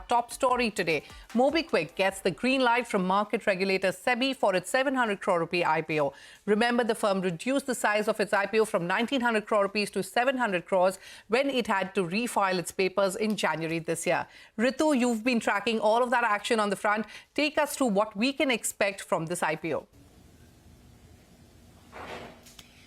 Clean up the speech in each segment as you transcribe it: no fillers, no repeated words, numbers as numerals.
top story today. Mobikwik gets the green light from market regulator Sebi for its 700 crore rupee IPO. Remember, the firm reduced the size of its IPO from 1900 crore rupees to 700 crores when it had to refile its papers in January this year. Ritu, you've been tracking all of that action on the front. Take us through what we can expect from this IPO.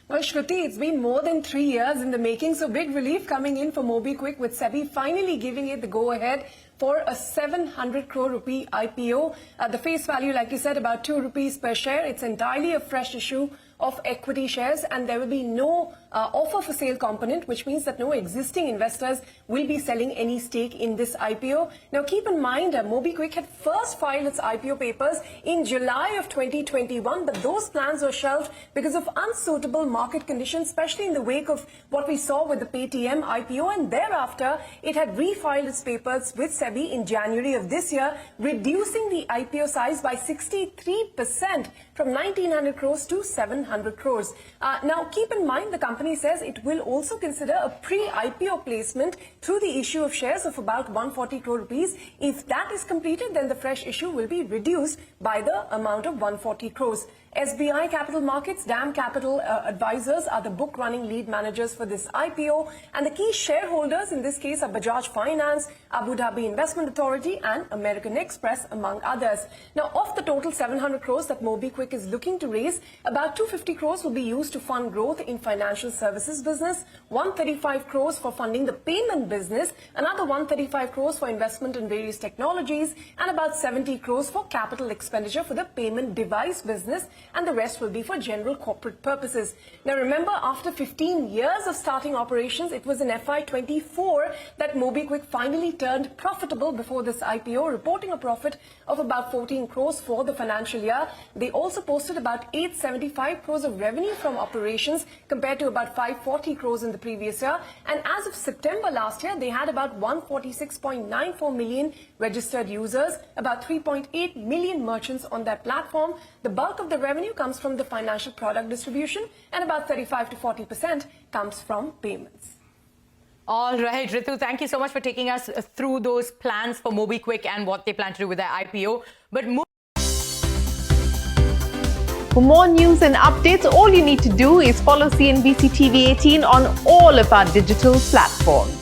Well, Shruti, it's been more than 3 years in the making, so big relief coming in for Mobikwik with Sebi finally giving it the go-ahead for a 700 crore rupee IPO. The face value, like you said, about 2 rupees per share. It's entirely a fresh issue of equity shares, and there will be no offer for sale component, which means that no existing investors will be selling any stake in this IPO. Now, keep in mind, Mobikwik had first filed its IPO papers in July of 2021, but those plans were shelved because of unsuitable market conditions, especially in the wake of what we saw with the Paytm IPO, and thereafter, it had refiled its papers with Sebi in January of this year, reducing the IPO size by 63% from 1900 crores to 700 crores. Now, keep in mind, the company says it will also consider a pre-IPO placement through the issue of shares of about 140 crore rupees. If that is completed, then the fresh issue will be reduced by the amount of 140 crores. SBI Capital Markets, DAM Capital Advisors are the book-running lead managers for this IPO, and the key shareholders in this case are Bajaj Finance, Abu Dhabi Investment Authority and American Express, among others. Now, of the total 700 crores that Mobikwik is looking to raise, about 250 crores will be used to fund growth in financial services business, 135 crores for funding the payment business, another 135 crores for investment in various technologies, and about 70 crores for capital expenditure for the payment device business, and the rest will be for general corporate purposes. Now, remember, after 15 years of starting operations, it was in FY24 that Mobikwik finally turned profitable before this IPO, reporting a profit of about 14 crores for the financial year. They also posted about 875 crores of revenue from operations compared to about 540 crores in the previous year. And as of September last year, they had about 146.94 million registered users, about 3.8 million merchants on their platform. The bulk of the revenue comes from the financial product distribution, and about 35 to 40% comes from payments. All right, Ritu, thank you so much for taking us through those plans for Mobikwik and what they plan to do with their IPO. But for more news and updates, all you need to do is follow CNBC TV18 on all of our digital platforms.